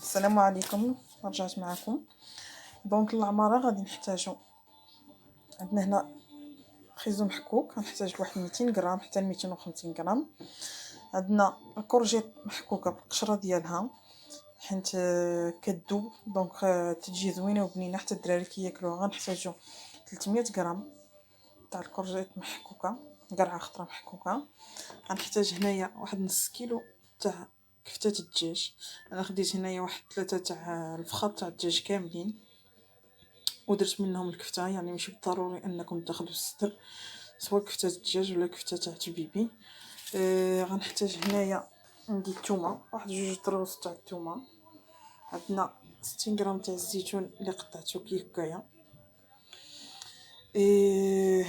السلام عليكم. رجعت معكم. دونك العمارة غادي نحتاجو، عندنا هنا خيزو محكوك، غنحتاج واحد 200 غرام حتى 250 غرام. عندنا الكورجيط محكوكه بالقشره ديالها حيت كدوب، دونك تجي زوينه وبنينه حتى الدراري كياكلوها. غنحتاجو 300 غرام تاع الكورجيط محكوكه، قرعه خضراء محكوكه. غنحتاج هنايا واحد نص كيلو تاع كفتة الدجاج. انا خديت هنايا واحد 3 تاع الفخاد تاع الدجاج كاملين ودرت منهم الكفته، يعني ماشي بالضروري انكم تاخذوا الصدر، سواء كفته الدجاج ولا كفته تاع تبيبي. غنحتاج هنايا عندي الثومه، واحد 2 طروس تاع الثومه. عندنا 60 غرام تاع الزيتون اللي قطعته كيكايه.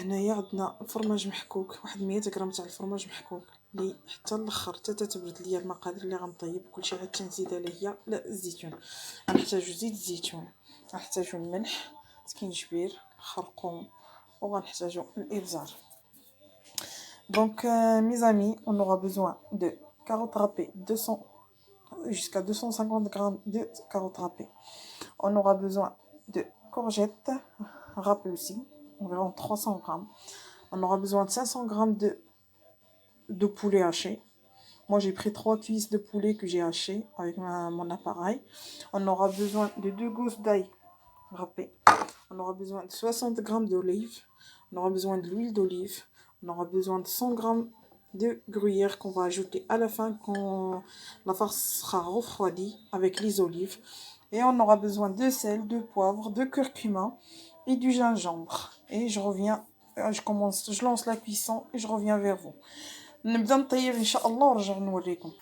هنايا عندنا الفرماج محكوك، واحد 100 غرام تاع الفرماج محكوك لي حتى الاخر حتى تتبرد ليا المقادير اللي غنطيب كلشي عاد تنزيد عليا لا الزيتون. غنحتاجو زيت الزيتون، غنحتاجو الملح، سكينجبير، خرقوم، وغنحتاجو الابزار. Donc mes amis, on aura besoin de carottes râpées 200 jusqu'à 250 grammes de carottes râpées. On aura besoin de courgettes râpées aussi, environ 300 grammes. On aura besoin de 500 grammes de poulet haché. Moi j'ai pris 3 cuisses de poulet que j'ai haché avec mon appareil. On aura besoin de 2 gousses d'ail râpées. On aura besoin de 60 grammes d'olives. On aura besoin de l'huile d'olive. On aura besoin de 100 grammes de gruyère qu'on va ajouter à la fin quand la farce sera refroidie avec les olives. Et on aura besoin de sel, de poivre, de curcuma et du gingembre. Et je reviens, je lance la cuisson et je reviens vers vous. نبدا نطيب ان شاء الله ونرجع نوريكم.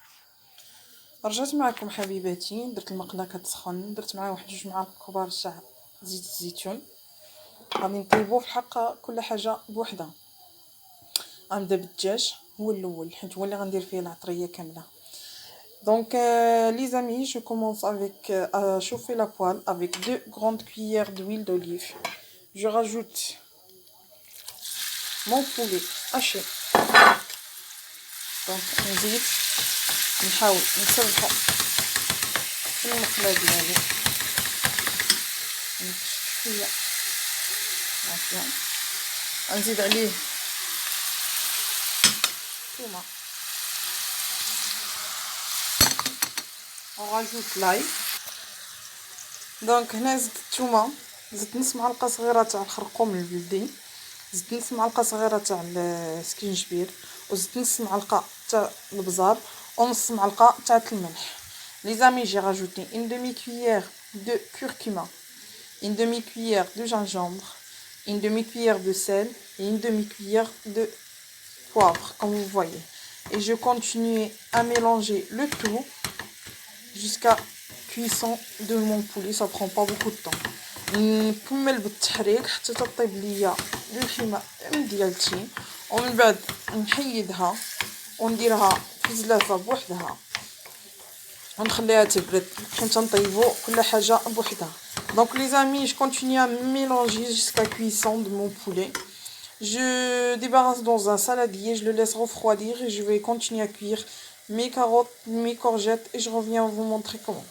رجعت معكم حبيباتي، درت المقله كتسخن، درت معاه واحد 2 معالق كبار تاع زيت الزيتون. غادي نطيبو في الحق كل حاجه بوحدها. غنبدا بالدجاج هو الاول حيت هو اللي غندير فيه العطريه كامله. Donc les amis, je commence avec à chauffer la poêle avec 2 grandes cuillères d'huile d'olive. Je rajoute mon poulet haché. Donc نزيد نحاول نسرحو في المقله ديالي شويه عافيه. غنزيد عليه الثومه. On rajoute l'ail. دونك هنا زدت الثومه، زدت نص معلقه صغيره تاع الخرقوم البلدي، زدت نص معلقه صغيره تاع السكينجبير، وزدت نص معلقه تاع البزار ونص معلقه تاع الملح. Les amis, j'ai rajouté une demi-cuillère de curcuma, une demi-cuillère de gingembre, une demi-cuillère de sel et une demi-cuillère de poivre, comme vous voyez. Et je continue à mélanger le tout jusqu'à cuisson de mon poulet. Ça prend pas beaucoup de temps. نكمل بالتحريك حتى تطيب ليا اللحمه ديالتي، ومن بعد نحيدها ونديرها في زلافه بوحدها ونخليها تبرد حتى نطيبو كل حاجه بوحدها. Donc les amis, je continue à mélanger jusqu'à cuisson de mon poulet. Je débarrasse dans un saladier, je le laisse refroidir et je vais continuer à cuire mes carottes, mes courgettes et je reviens vous montrer comment.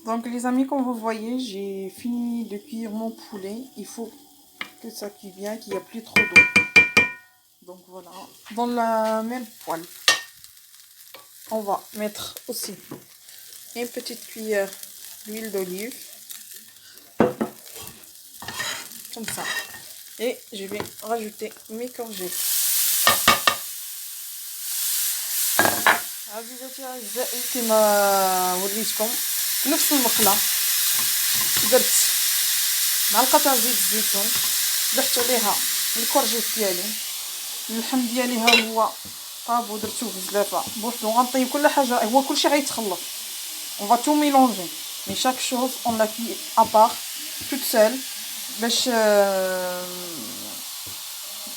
Donc les amis, comme vous voyez, j'ai fini de cuire mon poulet. Il faut que ça cuit bien, qu'il n'y a plus trop d'eau. Donc voilà, dans la même poêle, on va mettre aussi une petite cuillère d'huile d'olive, comme ça. Et je vais rajouter mes courgettes. عزيزاتي اعزائي، كما وريتكم في نفس المقله درت معلقه تاع زيت الزيتون، ضفت عليها الكورجيت ديالي، اللحم ديالي ها هو طاب ودرتوه في الزلافه بوحدو. غنطيب كل حاجه، هو كلشي غيتخلط. On va tout mélanger, mais chaque chose on la cuit à part, toute seule باش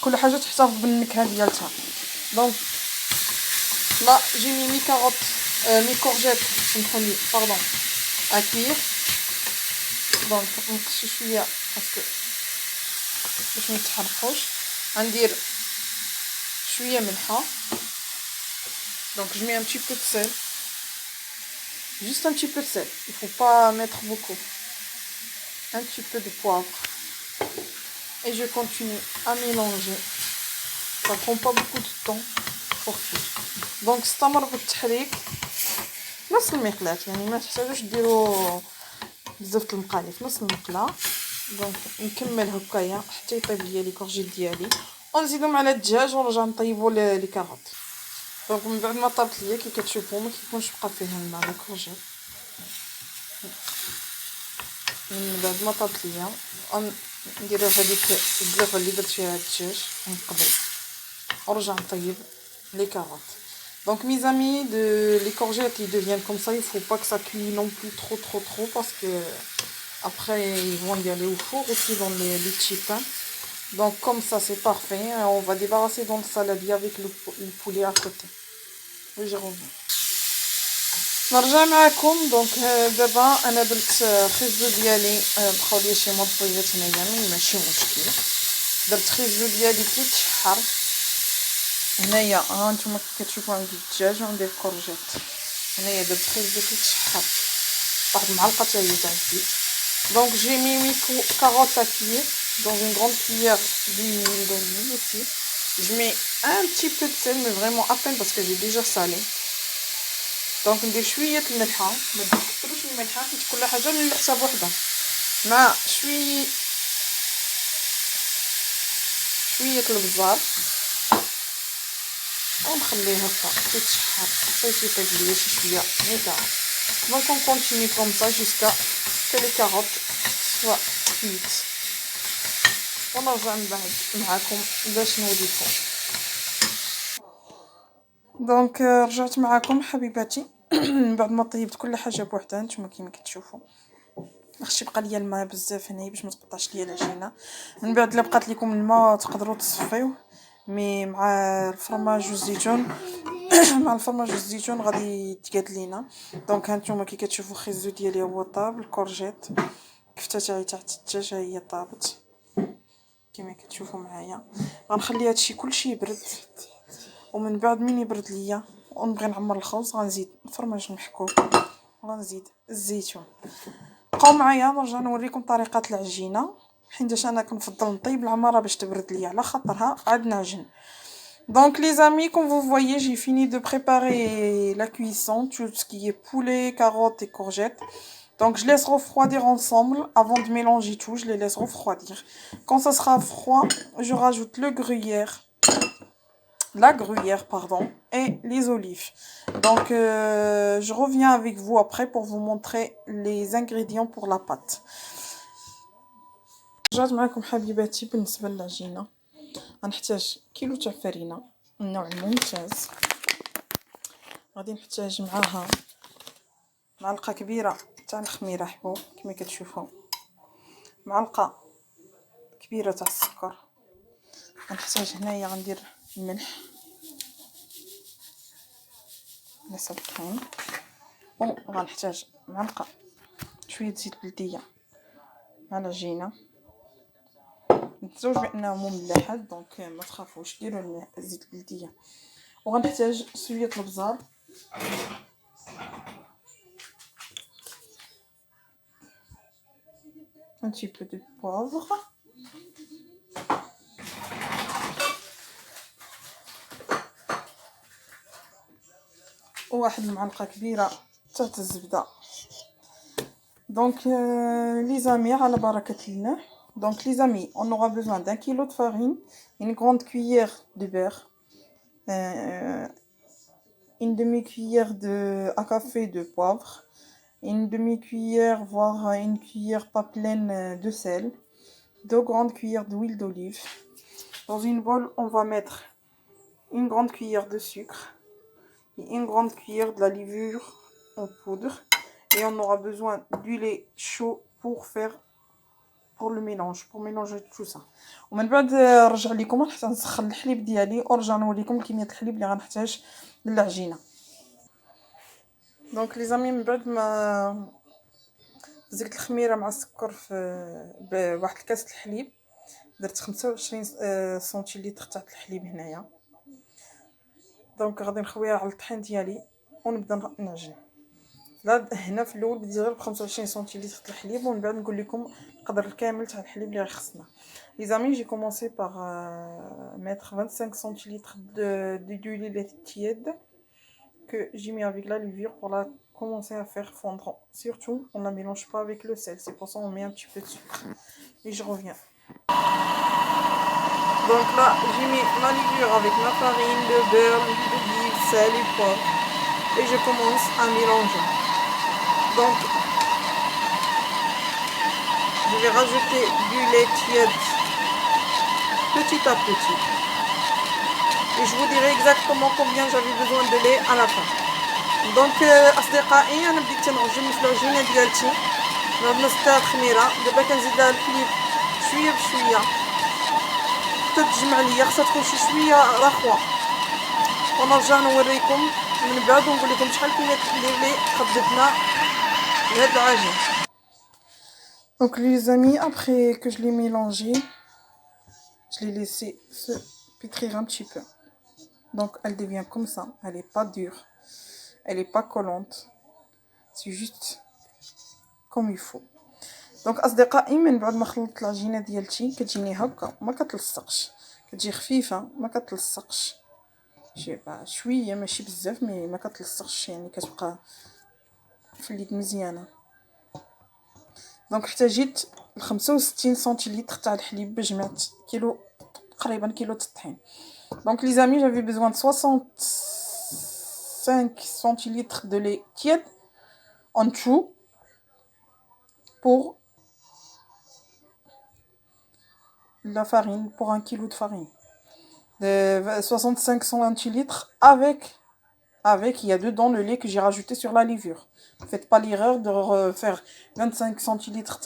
كل حاجه تحتفظ بالنكهه ديالتها. Donc là j'ai mis mes carottes, mes courgettes, pardon, à cuire. Donc نقص شويه باسكو باش ما يتحرقوش. غندير شويه ملحه. Donc je mets un petit peu de sel. juste un petit peu de sel, il faut pas mettre beaucoup, un petit peu de poivre, et je continue à mélanger. Ça prend pas beaucoup de temps pour cuire. دونك استمر بالتحريك نص المقلاة، يعني ما تحتاجوش ديروا بزاف المقالي، في نص المقله. دونك نكمل هكايا حتى يطيب ليا لي كورجيت ديالي، ونزيدو مع الدجاج ونرجع نطيبو لي كاروط. دونك من بعد ما طابت ليا كي كتشوفوا ما كيكونش بقى فيها الماء لي كورجيت. من بعد ما طابت ليا نديرو هذيك البلاصه اللي درت فيها الدجاج من قبل، ونرجع نطيب les carottes. Donc mes amis, les courgettes ils deviennent comme ça, il faut pas que ça cuise non plus trop parce que après ils vont y aller au four aussi dans les petits pains. Donc comme ça c'est parfait, on va débarrasser dans le saladier avec le poulet à côté. Oui, je reviens. نرجع معكم. دونك دابا انا درت خيزو ديالي، بقاو لي شي مطويات هنايا ماشي مشكل. درت خيزو ديالي كي تشحر هنايا، ها نتوما كتشوفوا عندي الدجاج وعندي الكورجيت. هنايا درت خيزو كي تشحر واحد المعلقه حتى هي تاع الزيت. دونك جي مي carottes à cuire dans une grande cuillère d'huile d'olive aussi. Je mets un petit peu de sel mais vraiment à peine parce que j'ai déjà salé. دونك ندير شويه الملحه، ما تكثروش الملحه حيت كل حاجه من حساب وحده، مع شويه البزار، ونخليها هكا تتشحر حتى يطيب ليا شي شويه هكا. دونك on continue comme ça jusqu'à que les carottes soient cuites. ونرجع من بعد معاكم باش نوريكم. دونك رجعت معاكم حبيباتي بعد ما طيبت كل حاجه بوحدها. نتوما كيما كتشوفوا خصني بقى ليا الماء بزاف هنايا باش ما تقطعش ليا العجينه. من بعد الا بقات لكم الماء تقدروا تصفيوه، مي مع الفرماج والزيتون مع الفرماج والزيتون غادي يتقاد لينا. دونك هانتوما كي كتشوفوا خيزو ديالي هو طاب، الكورجيت كفته تاعي تحت الدجاج هي طابت كيما كتشوفوا معايا. غنخلي هادشي كلشي يبرد، ومن بعد من يبرد ليا ونبغي نعمر الخبز غنزيد الفرماج المحكوك وغنزيد الزيتون. بقاو معايا نرجع نوريكم طريقه العجينه، حيتاش انا كنفضل نطيب العماره باش تبرد ليا على خاطرها عاد نعجن. Donc les amis, comme vous voyez, j'ai fini de préparer la cuisson, tout ce qui est poulet, carottes et courgettes. Donc je laisse refroidir ensemble avant de mélanger tout, je les laisse refroidir. Quand ça sera froid, je rajoute la gruyère pardon, et les olives. Donc je reviens avec vous après pour vous montrer les ingrédients pour la pâte. رجعت معكم حبيباتي. بالنسبه للعجينه غنحتاج كيلو تاع فرينه النوع الممتاز، غادي نحتاج معاها معلقه كبيره تاع الخميره حبوب كما كتشوفوا، معلقه كبيره تاع السكر، غنحتاج هنايا غندير الملح نسب كاين، وغنحتاج معلقه شويه زيت بلديه مع العجينه. نتزوج بانه مملحات دونك ما تخافوش ديروا الزيت البلديه. وغنحتاج شويه البزار، un petit peu de poivre, وواحد المعلقه كبيره تاع الزبده. Donc les amis, على بركة الله. Donc les amis, on aura besoin d'un kilo de farine, une grande cuillère de beurre, une demi-cuillère à café de poivre, une demi-cuillère voire une cuillère pas pleine de sel, 2 grandes cuillères d'huile d'olive. Dans une bol, on va mettre une grande cuillère de sucre et une grande cuillère de la levure en poudre. Et on aura besoin du lait chaud pour le mélange, pour mélanger tout ça. ومن بعد نرجع لكم حتى نسخن الحليب ديالي ونرجع نوريكم كميه الحليب اللي غنحتاج للعجينه. دونك لي زامي من بعد ما زدت الخميره مع السكر في بواحد الكاس الحليب، درت 25 سنتيلتر تاع الحليب هنايا. دونك غادي نخويها على الطحين ديالي ونبدا نعجن. لا هنا في الاول بديت غير ب 25 سنتيلتر د الحليب ومن بعد نقول لكم القدر الكامل تاع الحليب اللي خصنا. لي زامي جي كومونسي باغ mettre 25 centilitres d'huile tiède que j'ai mis avec la levure pour la commencer à faire fondre. Surtout, on la mélange pas avec le sel, c'est pour ça on met un petit peu de sucre. Et je reviens. Donc là, j'ai mis ma levure avec ma farine, le beurre, l'huile d'olive, sel et poivre. Et je commence à mélanger. Donc, je vais rajouter du lait tiède petit à petit. Et je vous dirai exactement combien j'avais besoin de lait à la fin. Donc أصدقائي أنا بديت تنغجم في العجينة ديالتي بعد ما زدتها الخميرة. دابا كنزيد لها الحليب شوية بشوية حتى تجمع ليا، خصها تكون شوية رخوة، ونرجع نوريكم من بعد ونقول لكم شحال كمية الحليب اللي قدتنا لهاد العجين. Donc les amis, après que je l'ai mélangé, je l'ai laissé se pétrir un petit peu. Donc elle devient comme ça, elle est pas dure, elle est pas collante, c'est juste comme il faut. دونك اصدقائي من بعد ما خلطت العجينه ديالتي كتجيني هكا ما كتلصقش، كتجي خفيفه ما كتلصقش، شويه ماشي بزاف مي ما كتلصقش، يعني كتبقى في اليد مزيانه. دونك احتاجيت 65 سنتيلتر تاع الحليب باش جمعت كيلو تقريبا كيلو تاع الطحين. دونك لي زامي j'avais besoin de 65 centilitres de lait tiède en tout pour la farine, pour 1 kilo de farine. De 65 centilitres avec, il y a dedans le lait que j'ai rajouté sur la levure. Ne faites pas l'erreur de refaire 25 centilitres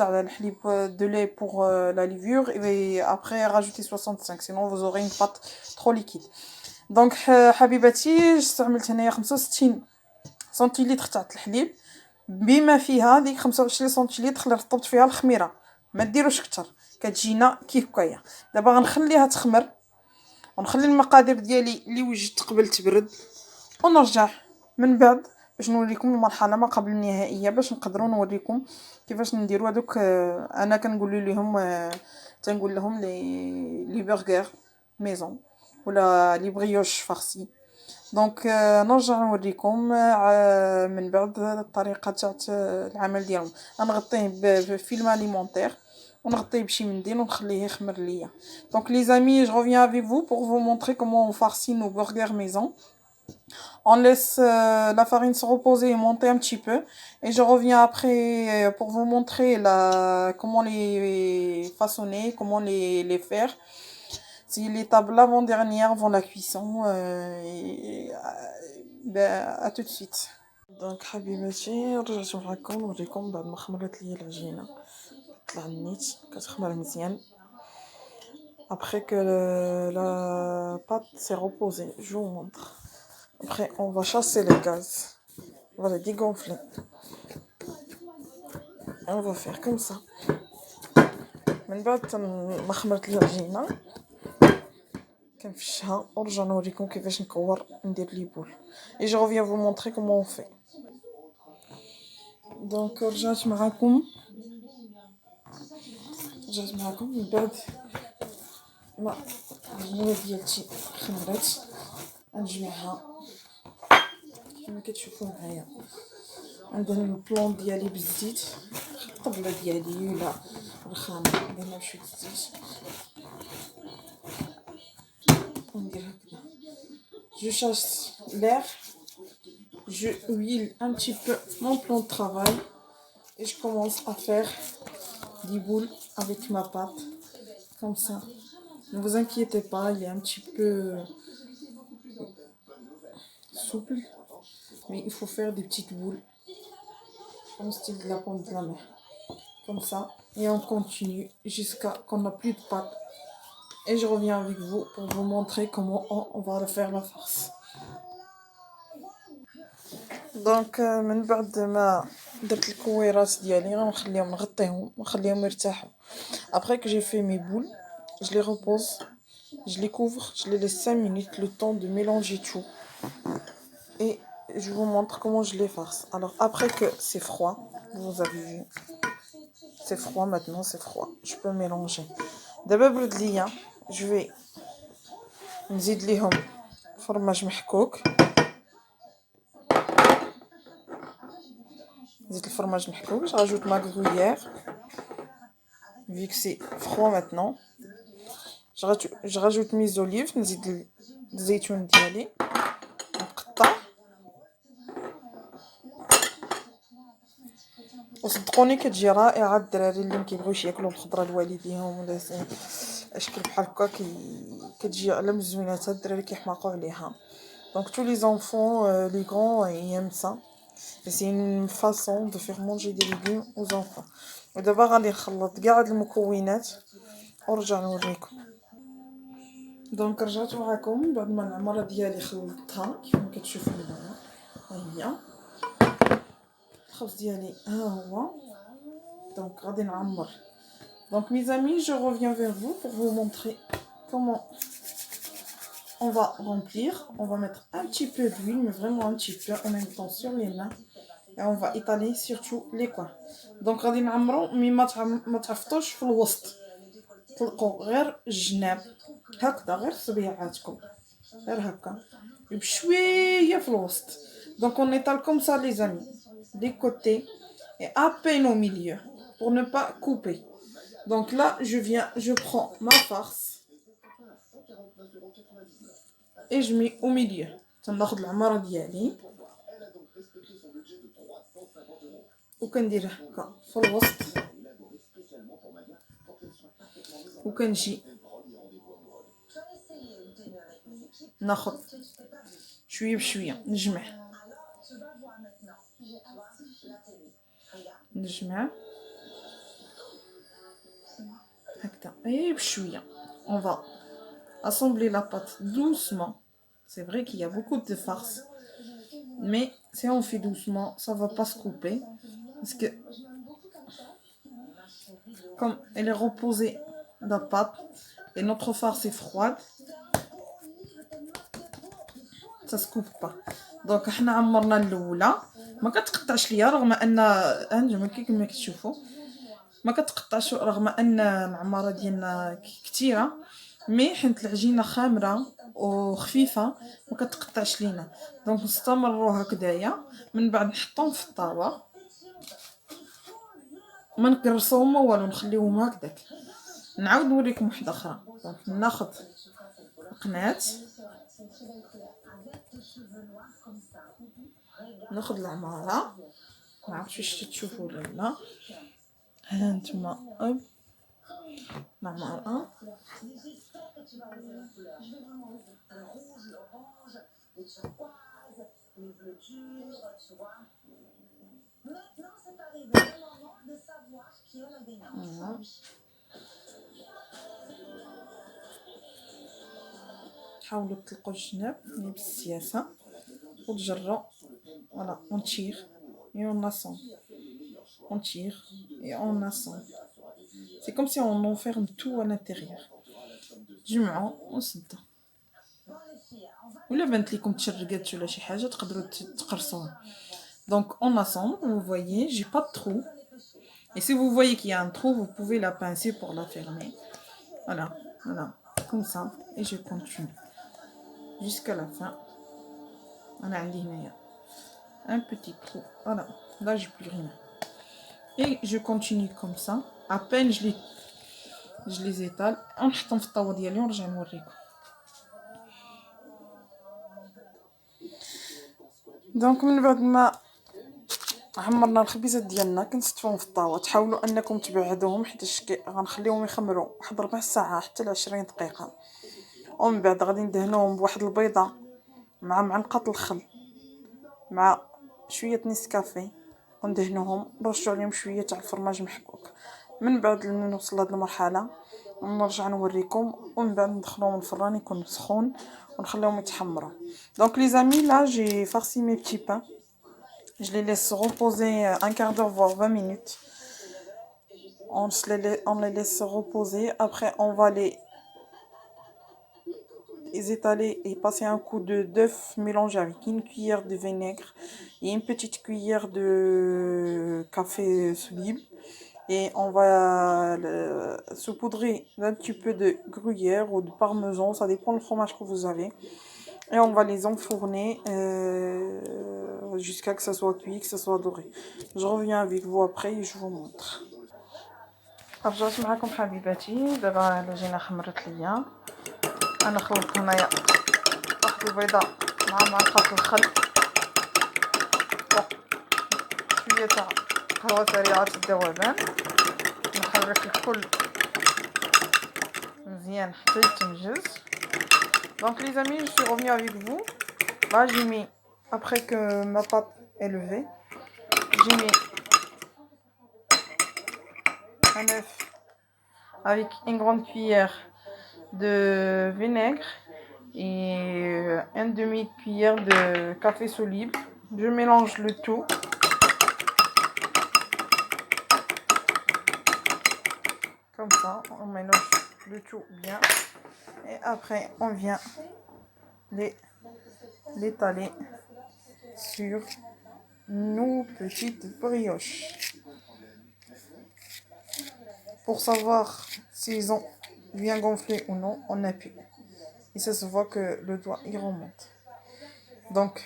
de lait pour la levure et après rajouter 65, sinon vous aurez une pâte trop liquide. Donc حبيباتي استعملت هنايا 65 سنتيلتر تاع الحليب بما فيها ديك 25 سنتيلتر اللي رطبت فيها الخميره، ما ديروش كتر كتجينا كيف هكايا. دابا غنخليها تخمر ونخلي المقادير ديالي اللي وجدت قبل تبرد ونرجع من بعد باش نوريكم المرحله ما قبل النهائيه باش نقدروا نوريكم كيفاش نديروا هذوك. انا كنقول لهم تنقول لهم لي برغر ميزون ولا لي بريوش فارسي. دونك نرجع نوريكم من بعد الطريقه تاع العمل ديالهم. غنغطيه بفيلم اليمونتير ونغطيه بشي منديل ونخليه يخمر ليا. Donc les amis, je reviens avec vous pour vous montrer comment on farcit nos burgers maison. On laisse la farine se reposer et monter un petit peu et je reviens après pour vous montrer comment les façonner, comment les faire. C'est l'étape l'avant-dernière avant la cuisson. À tout de suite. Donc حبيباتي رجعت معكم نوريكم بعد ما خمرت لي العجينه طلع النيت كتخمر مزيان. Après que la pâte s'est reposée, je vous montre. Après on va chasser le gaz, on va le dégonfler et on va faire comme ça. من بعد ما خمرت لي العجينه كنفشها ونرجع نوريكم كيفاش نكور ندير لي بول et je reviens vous montrer comment on fait. Donc رجعت معكم من بعد ما العجينه ديالتي خمرت نجمعها كما كتشوفوا معايا. عندنا البلون ديالي بالزيت، الطبله ديالي ولا الرخامه عندنا بشويه الزيت وندير هكذا. Je chasse l'air, je huile un petit peu mon plan de travail et je commence à faire des boules avec ma pâte comme ça. Ne vous inquiétez pas, il est un petit peu souple, mais il faut faire des petites boules en style de la pomme de la mer comme ça et on continue jusqu'à qu'on n'a plus de pâte et je reviens avec vous pour vous montrer comment on va faire la farce. Donc من بعد ما درت الكويرات ديالي غنخليهم نغطيهم ونخليهم يرتاحوا. Après que j'ai fait mes boules, je les repose, je les couvre, je les laisse 5 minutes le temps de mélanger tout et je vous montre comment je les farce. Alors après que c'est froid, vous avez vu, c'est froid maintenant, c'est froid. Je peux mélanger. دابا برد ليا je vais نزيد ليهم فرماج محكوك. نزيد الفرماج محكوك. Je rajoute ma gruyère. Vu que c'est froid maintenant. Je rajoute mes olives. نزيد الزيتون ديالي. نقطع. وصدقوني كتجي رائعه الدراري اللي مكيبغيوش ياكلوا الخضره لوالديهم ولا اشكال بحال هكا كتجي على مزويناتها الدراري كيحماقوا عليها. Donc tous les enfants, les grands, ils aiment ça. Et c'est une façon de faire manger des légumes aux enfants. ودابا غادي نخلط كاع هاد المكونات ونرجع نوريكم. دونك رجعت معكم بعد ما العمره ديالي خلطتها كيما كتشوفوا دابا. ها هي الخبز ديالي ها هو. دونك غادي نعمر. Donc mes amis, je reviens vers vous pour vous montrer comment on va remplir. On va mettre un petit peu d'huile, mais vraiment un petit peu en même temps sur les mains. Et on va étaler surtout les coins. Donc غادي نعمرو مي ما تهفطوش في الوسط. طلقوا غير الجناب هكذا غير صبيعاتكم. غير هكا. بشويه في الوسط. Donc on étale comme ça les amis. Des côtés et à peine au milieu pour ne pas couper. Donc là, je prends ma farce et je mets au milieu. تناخذ العمارة ديالي وكندير هكا في الوسط وكنجي ناخذ شويه بشويه نجمع هكذا اي بشويه. On va assembler la pâte doucement. C'est vrai qu'il y a beaucoup de farce, mais si on fait doucement, ça va pas se couper parce que comme elle est reposée la pâte et notre farce est froide, ça se coupe pas. Donc حنا عمرنا الاولى ما كتقطعش ليا رغم ان هانتوما كما كتشوفوا ما كتقطعش رغم ان العماره ديالنا كثيره مي حيت العجينه خامره وخفيفه ما كتقطعش لينا. دونك نستمروا هكذايا من بعد نحطهم في الطاوه ما نكرسوهم ما والو نخليوهم هكذاك. نعاود نوريكم وحده اخرى. دونك ناخذ القناه ناخذ العماره ما عرفتش واش تشوفوا ولا لا. ها نتوما العماره حاولوا تطلقوا الجناب بالسياسه وتجروا. Voilà, on tire et on assemble. On tire et on assemble. C'est comme si on enferme tout à l'intérieur. جمعوا وسدوا. ولا بانت لكم تشرقات ولا شي حاجه تقدروا تقرصوها. Donc on assemble, vous voyez, j'ai pas de trou. Et si vous voyez qu'il y a un trou, vous pouvez la pincer pour la fermer. Voilà, voilà, comme ça. Et je continue jusqu'à la fin. On a un petit trou. Voilà, là j'ai plus rien. Et je continue comme ça. À peine je les étale. ونحطهم في الطاوه ديالي ونرجع نوريكم. دونك من بعد ما عمرنا الخبيزات ديالنا كنستفوهم في الطاوه. تحاولوا انكم تبعدوهم حيت غنخليهم يخمروا واحد ربع ساعه حتى ل 20 دقيقه. ومن بعد غادي ندهنوهم بواحد البيضه مع معلقه الخل مع شويه نسكافيه وندهنوهم نرشوا عليهم شويه تاع الفرماج محكوك. من بعد نوصل لهاد المرحله ونرجع نوريكم ومن بعد ندخلوهم الفران يكون سخون ونخليهم يتحمروا. Donc les amis, là j'ai farci mes petits pains. Je les laisse reposer un quart d'heure voire 20 minutes. On les laisse reposer. Après on va les les étaler et passer un coup d'œuf mélangé avec une cuillère de vinaigre et une petite cuillère de café solide. Et on va saupoudrer d'un petit peu de gruyère ou de parmesan, ça dépend du fromage que vous avez. Et on va les enfourner jusqu'à que ça soit cuit, que ça soit doré. Je reviens avec vous après et je vous montre. رجعت معكم حبيباتي. دابا العجينه خمرت ليا. انا خلطت هنايا واحد البيضه مع معلقه الخل شويه تاع قهوه سريعه الذوبان. نحرك الكل مزيان حتى يتمجز. Donc les amis, je suis revenue avec vous. Là j'ai mis, après que ma pâte est levée, j'ai mis un œuf avec une grande cuillère de vinaigre et une demi-cuillère de café solide. Je mélange le tout. Comme ça, on mélange le tout bien. Et après, on vient l'étaler sur nos petites brioches. Pour savoir s'ils ont bien gonflé ou non, on appuie. Et ça se voit que le doigt il remonte. Donc,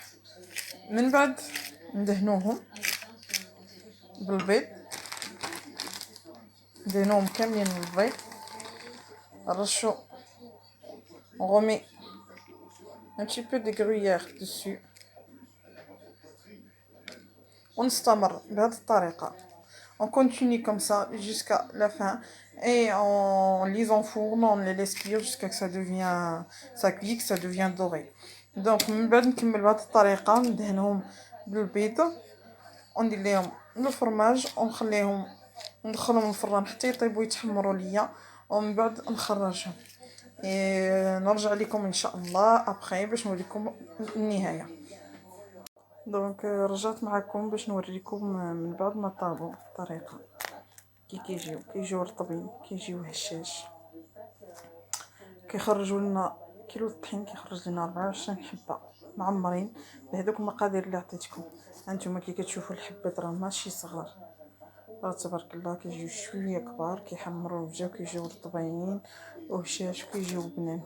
من بعد ندهنوهم بالبيض. ندهنوهم كاملين بالبيض. نرشو. On remet un petit peu de gruyère dessus. ونستمر بهذه الطريقة. On continue comme ça jusqu'à la fin et on les enfourne, on les laisse cuire jusqu'à que ça devient ça cuit, que ça devient doré. Donc من بعد نكمل بهذه الطريقة ندهنهم بالبيض وندير ليهم الفرماج ونخليهم ندخلهم الفران حتى يطيبوا يتحمروا ليا ومن بعد نخرجهم. نرجع لكم ان شاء الله ابخي باش نوريكم النهايه. دونك رجعت معكم باش نوريكم من بعد ما طابوا الطريقه كي كيجيو رطبين كيجيو هشاش. كيخرجوا لنا كيلو الطحين كيخرج لنا 24 حبه معمرين بهذوك المقادير اللي عطيتكم. هانتوما كي كتشوفوا الحبات راه ماشي صغار، راه تبارك الله كيجيو شويه كبار كيحمروا الوجه كيجيو رطبين وهشاش كيجيو بنان.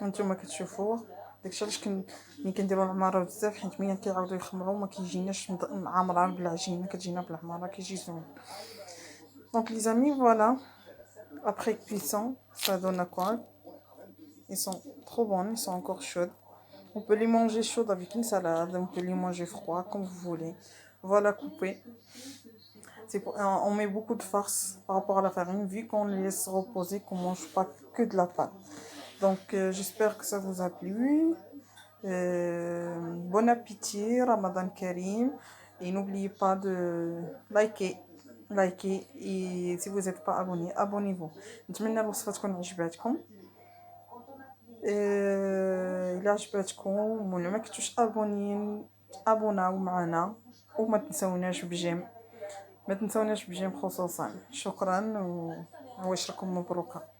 هانتوما كتشوفوا داكشي علاش ملي كنديروا العماره بزاف حيت ملي كيعاودوا يخمروا ما كيجيناش عامران بالعجينه كتجينا بالعماره كيجي زوين. Donc les amis, voilà, après cuisson, ça donne à quoi? Ils sont trop bons, ils sont encore chauds. On peut les manger chauds avec une salade, on peut les manger froids comme vous voulez. Voilà, coupé. On met beaucoup de farce par rapport à la farine, vu qu'on les laisse reposer, qu'on ne mange pas que de la pâte. Donc j'espère que ça vous a plu. Bon appétit, Ramadan Karim. Et n'oubliez pas de liker et si vous n'êtes pas abonné, abonnez-vous. نتمنى الوصفه تكون عجباتكم. إلا عجباتكم ولا ما كنتوش ابونيين ابوناو معنا وما تنسوناش بجيم خصوصا. شكرا وعواشركم مبروكه.